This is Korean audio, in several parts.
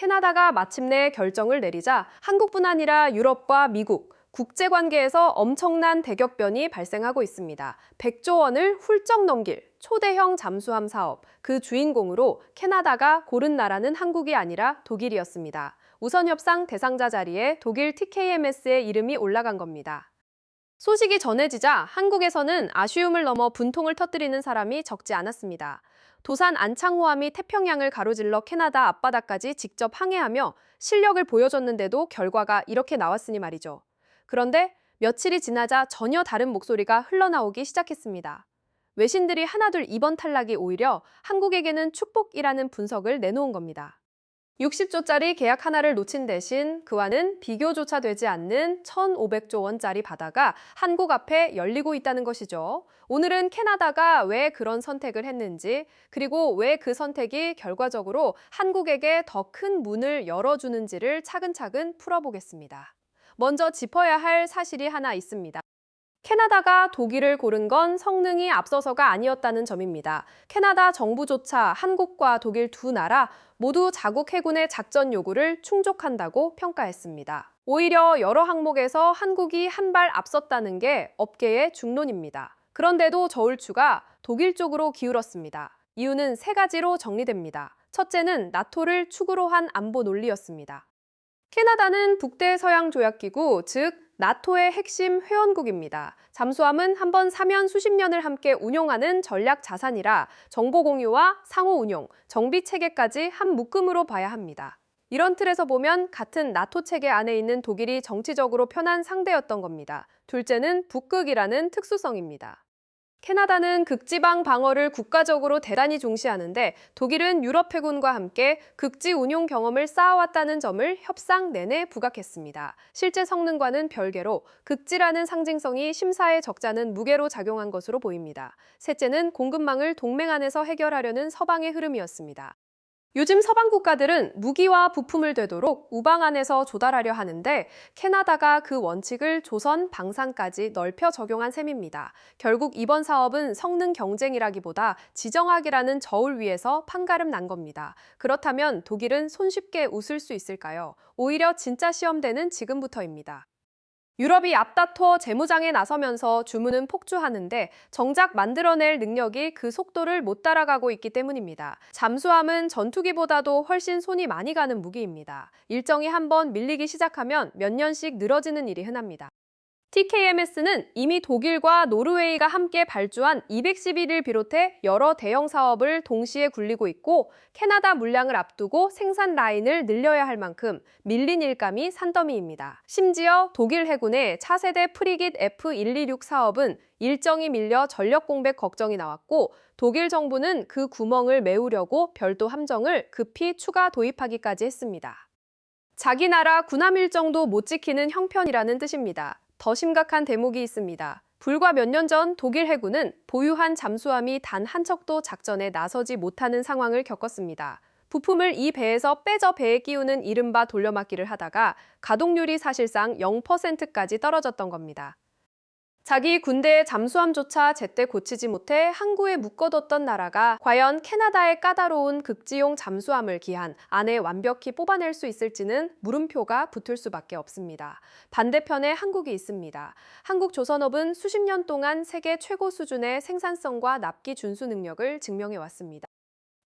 캐나다가 마침내 결정을 내리자 한국뿐 아니라 유럽과 미국, 국제관계에서 엄청난 대격변이 발생하고 있습니다. 100조 원을 훌쩍 넘길 초대형 잠수함 사업, 그 주인공으로 캐나다가 고른 나라는 한국이 아니라 독일이었습니다. 우선 협상 대상자 자리에 독일 TKMS의 이름이 올라간 겁니다. 소식이 전해지자 한국에서는 아쉬움을 넘어 분통을 터뜨리는 사람이 적지 않았습니다. 도산 안창호함이 태평양을 가로질러 캐나다 앞바다까지 직접 항해하며 실력을 보여줬는데도 결과가 이렇게 나왔으니 말이죠. 그런데 며칠이 지나자 전혀 다른 목소리가 흘러나오기 시작했습니다. 외신들이 하나둘 이번 탈락이 오히려 한국에게는 축복이라는 분석을 내놓은 겁니다. 60조짜리 계약 하나를 놓친 대신 그와는 비교조차 되지 않는 1,500조 원짜리 바다가 한국 앞에 열리고 있다는 것이죠. 오늘은 캐나다가 왜 그런 선택을 했는지, 그리고 왜 그 선택이 결과적으로 한국에게 더 큰 문을 열어주는지를 차근차근 풀어보겠습니다. 먼저 짚어야 할 사실이 하나 있습니다. 캐나다가 독일을 고른 건 성능이 앞서서가 아니었다는 점입니다. 캐나다 정부조차 한국과 독일 두 나라 모두 자국 해군의 작전 요구를 충족한다고 평가했습니다. 오히려 여러 항목에서 한국이 한 발 앞섰다는 게 업계의 중론입니다. 그런데도 저울추가 독일 쪽으로 기울었습니다. 이유는 세 가지로 정리됩니다. 첫째는 나토를 축으로 한 안보 논리였습니다. 캐나다는 북대서양조약기구, 즉 나토의 핵심 회원국입니다. 잠수함은 한번 사면 수십 년을 함께 운용하는 전략 자산이라 정보 공유와 상호 운용, 정비 체계까지 한 묶음으로 봐야 합니다. 이런 틀에서 보면 같은 나토 체계 안에 있는 독일이 정치적으로 편한 상대였던 겁니다. 둘째는 북극이라는 특수성입니다. 캐나다는 극지방 방어를 국가적으로 대단히 중시하는데 독일은 유럽 해군과 함께 극지 운용 경험을 쌓아왔다는 점을 협상 내내 부각했습니다. 실제 성능과는 별개로 극지라는 상징성이 심사에 적잖은 무게로 작용한 것으로 보입니다. 셋째는 공급망을 동맹 안에서 해결하려는 서방의 흐름이었습니다. 요즘 서방 국가들은 무기와 부품을 되도록 우방 안에서 조달하려 하는데 캐나다가 그 원칙을 조선, 방산까지 넓혀 적용한 셈입니다. 결국 이번 사업은 성능 경쟁이라기보다 지정학이라는 저울 위에서 판가름 난 겁니다. 그렇다면 독일은 손쉽게 웃을 수 있을까요? 오히려 진짜 시험대는 지금부터입니다. 유럽이 앞다퉈 재무장에 나서면서 주문은 폭주하는데 정작 만들어낼 능력이 그 속도를 못 따라가고 있기 때문입니다. 잠수함은 전투기보다도 훨씬 손이 많이 가는 무기입니다. 일정이 한번 밀리기 시작하면 몇 년씩 늘어지는 일이 흔합니다. TKMS는 이미 독일과 노르웨이가 함께 발주한 211을 비롯해 여러 대형 사업을 동시에 굴리고 있고 캐나다 물량을 앞두고 생산 라인을 늘려야 할 만큼 밀린 일감이 산더미입니다. 심지어 독일 해군의 차세대 프리깃 F126 사업은 일정이 밀려 전력 공백 걱정이 나왔고 독일 정부는 그 구멍을 메우려고 별도 함정을 급히 추가 도입하기까지 했습니다. 자기 나라 군함 일정도 못 지키는 형편이라는 뜻입니다. 더 심각한 대목이 있습니다. 불과 몇 년 전 독일 해군은 보유한 잠수함이 단 한 척도 작전에 나서지 못하는 상황을 겪었습니다. 부품을 이 배에서 빼져 배에 끼우는 이른바 돌려막기를 하다가 가동률이 사실상 0%까지 떨어졌던 겁니다. 자기 군대의 잠수함조차 제때 고치지 못해 항구에 묶어뒀던 나라가 과연 캐나다의 까다로운 극지용 잠수함을 기한 안에 완벽히 뽑아낼 수 있을지는 물음표가 붙을 수밖에 없습니다. 반대편에 한국이 있습니다. 한국조선업은 수십 년 동안 세계 최고 수준의 생산성과 납기 준수 능력을 증명해왔습니다.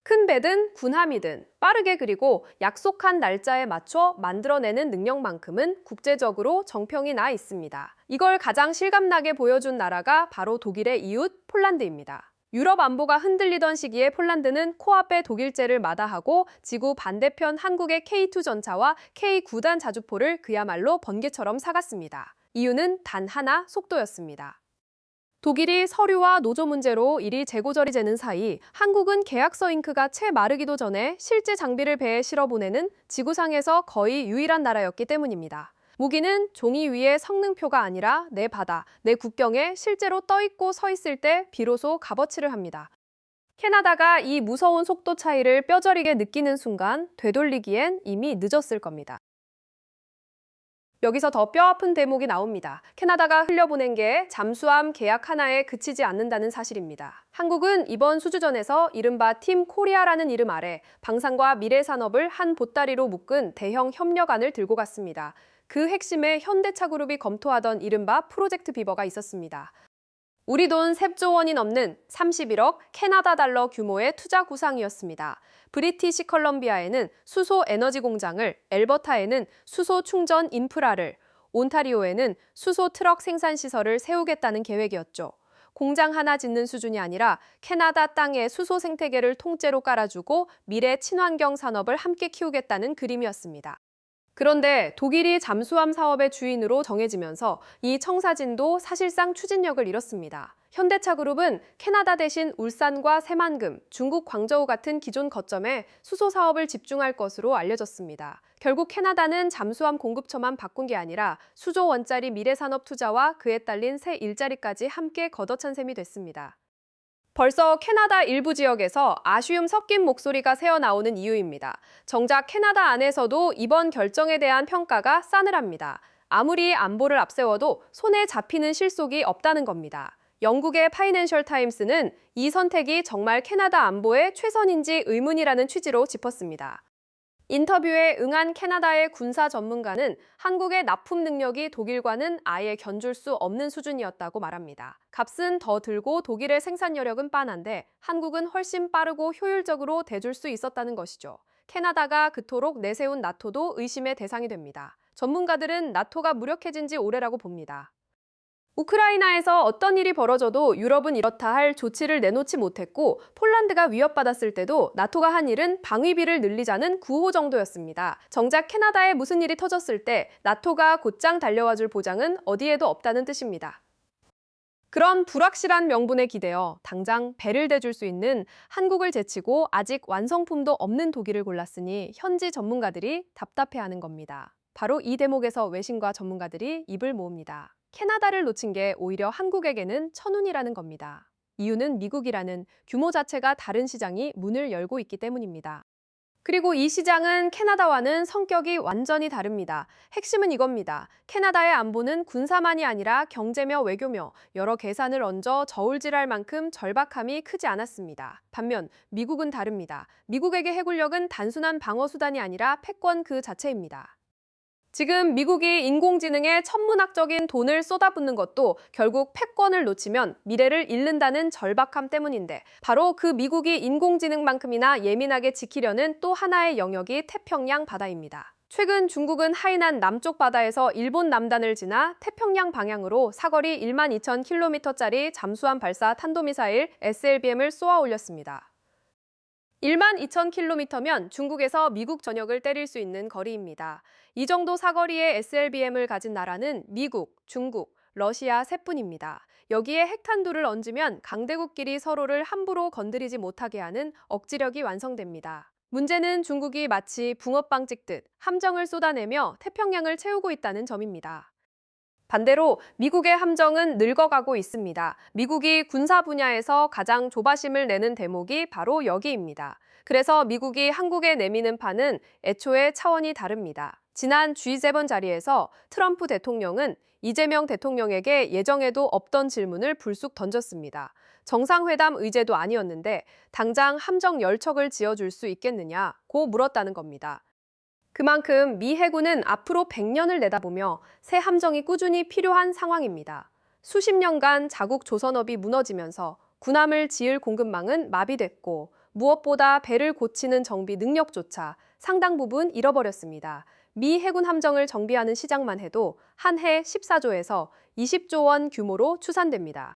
큰 배든 군함이든 빠르게 그리고 약속한 날짜에 맞춰 만들어내는 능력만큼은 국제적으로 정평이 나 있습니다. 이걸 가장 실감나게 보여준 나라가 바로 독일의 이웃 폴란드입니다. 유럽 안보가 흔들리던 시기에 폴란드는 코앞에 독일제를 마다하고 지구 반대편 한국의 K2 전차와 K9단 자주포를 그야말로 번개처럼 사갔습니다. 이유는 단 하나, 속도였습니다. 독일이 서류와 노조 문제로 일이 재고절이 되는 사이 한국은 계약서 잉크가 채 마르기도 전에 실제 장비를 배에 실어 보내는 지구상에서 거의 유일한 나라였기 때문입니다. 무기는 종이 위에 성능표가 아니라 내 바다, 내 국경에 실제로 떠 있고 서 있을 때 비로소 값어치를 합니다. 캐나다가 이 무서운 속도 차이를 뼈저리게 느끼는 순간 되돌리기엔 이미 늦었을 겁니다. 여기서 더 뼈아픈 대목이 나옵니다. 캐나다가 흘려보낸 게 잠수함 계약 하나에 그치지 않는다는 사실입니다. 한국은 이번 수주전에서 이른바 팀 코리아라는 이름 아래 방산과 미래산업을 한 보따리로 묶은 대형 협력안을 들고 갔습니다. 그 핵심에 현대차그룹이 검토하던 이른바 프로젝트 비버가 있었습니다. 우리 돈 3조 원이 넘는 31억 캐나다 달러 규모의 투자 구상이었습니다. 브리티시 컬럼비아에는 수소 에너지 공장을, 엘버타에는 수소 충전 인프라를, 온타리오에는 수소 트럭 생산 시설을 세우겠다는 계획이었죠. 공장 하나 짓는 수준이 아니라 캐나다 땅에 수소 생태계를 통째로 깔아주고 미래 친환경 산업을 함께 키우겠다는 그림이었습니다. 그런데 독일이 잠수함 사업의 주인으로 정해지면서 이 청사진도 사실상 추진력을 잃었습니다. 현대차그룹은 캐나다 대신 울산과 새만금, 중국 광저우 같은 기존 거점에 수소 사업을 집중할 것으로 알려졌습니다. 결국 캐나다는 잠수함 공급처만 바꾼 게 아니라 수조 원짜리 미래산업 투자와 그에 딸린 새 일자리까지 함께 걷어찬 셈이 됐습니다. 벌써 캐나다 일부 지역에서 아쉬움 섞인 목소리가 새어나오는 이유입니다. 정작 캐나다 안에서도 이번 결정에 대한 평가가 싸늘합니다. 아무리 안보를 앞세워도 손에 잡히는 실속이 없다는 겁니다. 영국의 파이낸셜 타임스는 이 선택이 정말 캐나다 안보에 최선인지 의문이라는 취지로 짚었습니다. 인터뷰에 응한 캐나다의 군사 전문가는 한국의 납품 능력이 독일과는 아예 견줄 수 없는 수준이었다고 말합니다. 값은 더 들고 독일의 생산 여력은 빤한데 한국은 훨씬 빠르고 효율적으로 대줄 수 있었다는 것이죠. 캐나다가 그토록 내세운 나토도 의심의 대상이 됩니다. 전문가들은 나토가 무력해진 지 오래라고 봅니다. 우크라이나에서 어떤 일이 벌어져도 유럽은 이렇다 할 조치를 내놓지 못했고 폴란드가 위협받았을 때도 나토가 한 일은 방위비를 늘리자는 구호 정도였습니다. 정작 캐나다에 무슨 일이 터졌을 때 나토가 곧장 달려와줄 보장은 어디에도 없다는 뜻입니다. 그런 불확실한 명분에 기대어 당장 배를 대줄 수 있는 한국을 제치고 아직 완성품도 없는 독일을 골랐으니 현지 전문가들이 답답해하는 겁니다. 바로 이 대목에서 외신과 전문가들이 입을 모읍니다. 캐나다를 놓친 게 오히려 한국에게는 천운이라는 겁니다. 이유는 미국이라는 규모 자체가 다른 시장이 문을 열고 있기 때문입니다. 그리고 이 시장은 캐나다와는 성격이 완전히 다릅니다. 핵심은 이겁니다. 캐나다의 안보는 군사만이 아니라 경제며 외교며 여러 계산을 얹어 저울질할 만큼 절박함이 크지 않았습니다. 반면 미국은 다릅니다. 미국에게 해군력은 단순한 방어 수단이 아니라 패권 그 자체입니다. 지금 미국이 인공지능에 천문학적인 돈을 쏟아붓는 것도 결국 패권을 놓치면 미래를 잃는다는 절박함 때문인데 바로 그 미국이 인공지능만큼이나 예민하게 지키려는 또 하나의 영역이 태평양 바다입니다. 최근 중국은 하이난 남쪽 바다에서 일본 남단을 지나 태평양 방향으로 사거리 12,000km짜리 잠수함 발사 탄도미사일 SLBM을 쏘아 올렸습니다. 12,000km면 중국에서 미국 전역을 때릴 수 있는 거리입니다. 이 정도 사거리의 SLBM을 가진 나라는 미국, 중국, 러시아 세뿐입니다. 여기에 핵탄두를 얹으면 강대국끼리 서로를 함부로 건드리지 못하게 하는 억지력이 완성됩니다. 문제는 중국이 마치 붕어빵 찍듯 함정을 쏟아내며 태평양을 채우고 있다는 점입니다. 반대로 미국의 함정은 늙어가고 있습니다. 미국이 군사 분야에서 가장 조바심을 내는 대목이 바로 여기입니다. 그래서 미국이 한국에 내미는 판은 애초에 차원이 다릅니다. 지난 G7 자리에서 트럼프 대통령은 이재명 대통령에게 예정에도 없던 질문을 불쑥 던졌습니다. 정상회담 의제도 아니었는데 당장 함정 10척을 지어줄 수 있겠느냐고 물었다는 겁니다. 그만큼 미 해군은 앞으로 100년을 내다보며 새 함정이 꾸준히 필요한 상황입니다. 수십 년간 자국 조선업이 무너지면서 군함을 지을 공급망은 마비됐고 무엇보다 배를 고치는 정비 능력조차 상당 부분 잃어버렸습니다. 미 해군 함정을 정비하는 시장만 해도 한 해 14조에서 20조 원 규모로 추산됩니다.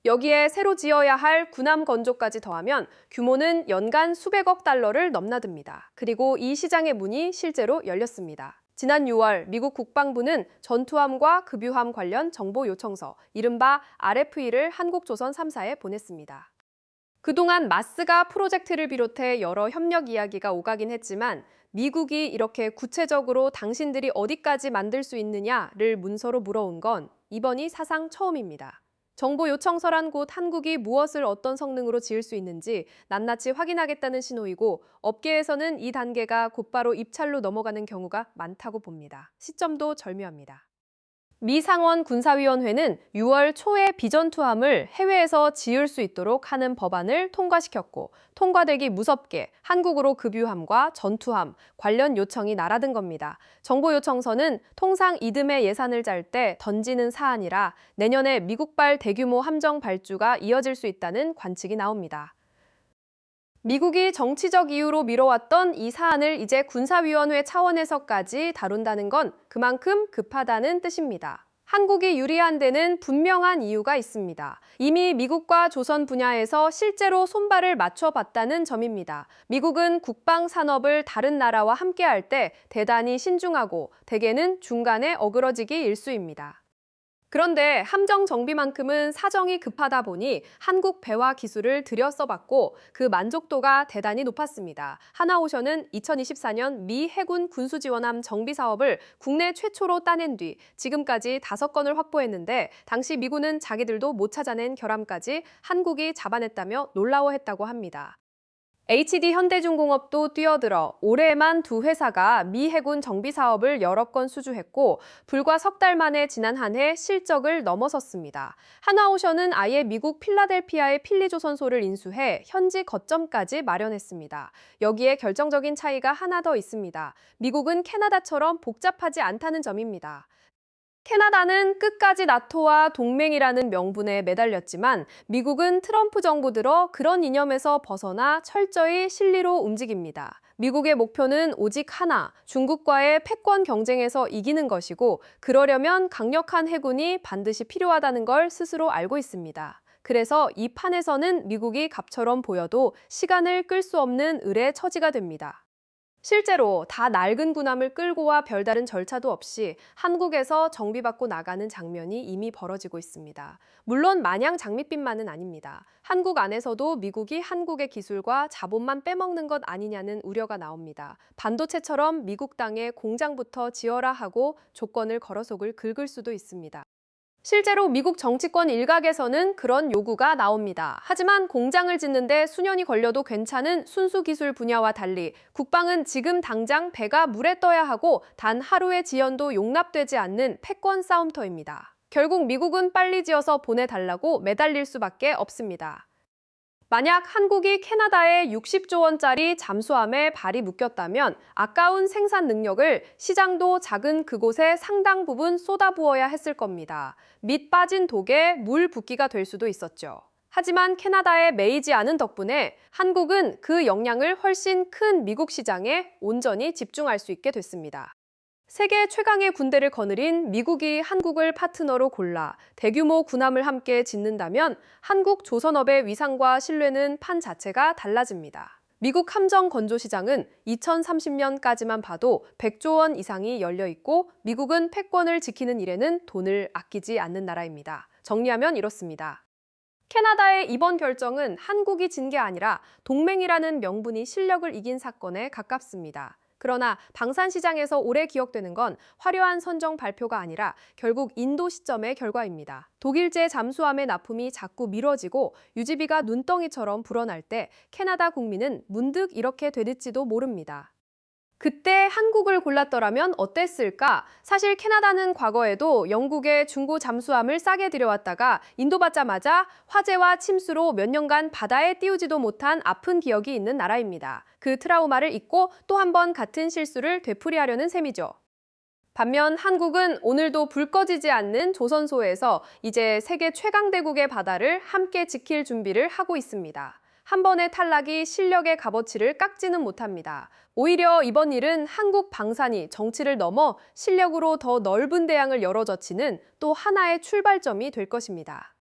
여기에 새로 지어야 할 군함 건조까지 더하면 규모는 연간 수백억 달러를 넘나듭니다. 그리고 이 시장의 문이 실제로 열렸습니다. 지난 6월 미국 국방부는 전투함과 급유함 관련 정보 요청서, 이른바 RFE를 한국조선 3사에 보냈습니다. 그동안 마스가 프로젝트를 비롯해 여러 협력 이야기가 오가긴 했지만 미국이 이렇게 구체적으로 당신들이 어디까지 만들 수 있느냐를 문서로 물어온 건 이번이 사상 처음입니다. 정보 요청서란 곧 한국이 무엇을 어떤 성능으로 지을 수 있는지 낱낱이 확인하겠다는 신호이고 업계에서는 이 단계가 곧바로 입찰로 넘어가는 경우가 많다고 봅니다. 시점도 절묘합니다. 미 상원 군사위원회는 6월 초에 비전투함을 해외에서 지을 수 있도록 하는 법안을 통과시켰고 통과되기 무섭게 한국으로 급유함과 전투함 관련 요청이 날아든 겁니다. 정보요청서는 통상 이듬해 예산을 짤 때 던지는 사안이라 내년에 미국발 대규모 함정 발주가 이어질 수 있다는 관측이 나옵니다. 미국이 정치적 이유로 미뤄왔던 이 사안을 이제 군사위원회 차원에서까지 다룬다는 건 그만큼 급하다는 뜻입니다. 한국이 유리한 데는 분명한 이유가 있습니다. 이미 미국과 조선 분야에서 실제로 손발을 맞춰봤다는 점입니다. 미국은 국방 산업을 다른 나라와 함께할 때 대단히 신중하고 대개는 중간에 어그러지기 일쑤입니다. 그런데 함정 정비만큼은 사정이 급하다 보니 한국 배와 기술을 들여 써봤고 그 만족도가 대단히 높았습니다. 하나오션은 2024년 미 해군 군수지원함 정비 사업을 국내 최초로 따낸 뒤 지금까지 5건을 확보했는데 당시 미군은 자기들도 못 찾아낸 결함까지 한국이 잡아냈다며 놀라워했다고 합니다. HD 현대중공업도 뛰어들어 올해에만 2회사가 미 해군 정비 사업을 여러 건 수주했고 불과 석 달 만에 지난 한 해 실적을 넘어섰습니다. 한화오션은 아예 미국 필라델피아의 필리조선소를 인수해 현지 거점까지 마련했습니다. 여기에 결정적인 차이가 하나 더 있습니다. 미국은 캐나다처럼 복잡하지 않다는 점입니다. 캐나다는 끝까지 나토와 동맹이라는 명분에 매달렸지만 미국은 트럼프 정부 들어 그런 이념에서 벗어나 철저히 실리로 움직입니다. 미국의 목표는 오직 하나, 중국과의 패권 경쟁에서 이기는 것이고 그러려면 강력한 해군이 반드시 필요하다는 걸 스스로 알고 있습니다. 그래서 이 판에서는 미국이 갑처럼 보여도 시간을 끌 수 없는 을의 처지가 됩니다. 실제로 다 낡은 군함을 끌고 와 별다른 절차도 없이 한국에서 정비받고 나가는 장면이 이미 벌어지고 있습니다. 물론 마냥 장밋빛만은 아닙니다. 한국 안에서도 미국이 한국의 기술과 자본만 빼먹는 것 아니냐는 우려가 나옵니다. 반도체처럼 미국 땅에 공장부터 지어라 하고 조건을 걸어 속을 긁을 수도 있습니다. 실제로 미국 정치권 일각에서는 그런 요구가 나옵니다. 하지만 공장을 짓는데 수년이 걸려도 괜찮은 순수 기술 분야와 달리 국방은 지금 당장 배가 물에 떠야 하고 단 하루의 지연도 용납되지 않는 패권 싸움터입니다. 결국 미국은 빨리 지어서 보내달라고 매달릴 수밖에 없습니다. 만약 한국이 캐나다에 60조 원짜리 잠수함에 발이 묶였다면 아까운 생산 능력을 시장도 작은 그곳에 상당 부분 쏟아부어야 했을 겁니다. 밑 빠진 독에 물 붓기가 될 수도 있었죠. 하지만 캐나다에 매이지 않은 덕분에 한국은 그 역량을 훨씬 큰 미국 시장에 온전히 집중할 수 있게 됐습니다. 세계 최강의 군대를 거느린 미국이 한국을 파트너로 골라 대규모 군함을 함께 짓는다면 한국 조선업의 위상과 신뢰는 판 자체가 달라집니다. 미국 함정 건조 시장은 2030년까지만 봐도 100조 원 이상이 열려 있고 미국은 패권을 지키는 일에는 돈을 아끼지 않는 나라입니다. 정리하면 이렇습니다. 캐나다의 이번 결정은 한국이 진 게 아니라 동맹이라는 명분이 실력을 이긴 사건에 가깝습니다. 그러나 방산 시장에서 오래 기억되는 건 화려한 선정 발표가 아니라 결국 인도 시점의 결과입니다. 독일제 잠수함의 납품이 자꾸 미뤄지고 유지비가 눈덩이처럼 불어날 때 캐나다 국민은 문득 이렇게 되릴지도 모릅니다. 그때 한국을 골랐더라면 어땠을까? 사실 캐나다는 과거에도 영국의 중고 잠수함을 싸게 들여왔다가 인도받자마자 화재와 침수로 몇 년간 바다에 띄우지도 못한 아픈 기억이 있는 나라입니다. 그 트라우마를 잊고 또 한 번 같은 실수를 되풀이하려는 셈이죠. 반면 한국은 오늘도 불 꺼지지 않는 조선소에서 이제 세계 최강대국의 바다를 함께 지킬 준비를 하고 있습니다. 한 번의 탈락이 실력의 값어치를 깎지는 못합니다. 오히려 이번 일은 한국 방산이 정치를 넘어 실력으로 더 넓은 대양을 열어젖히는 또 하나의 출발점이 될 것입니다.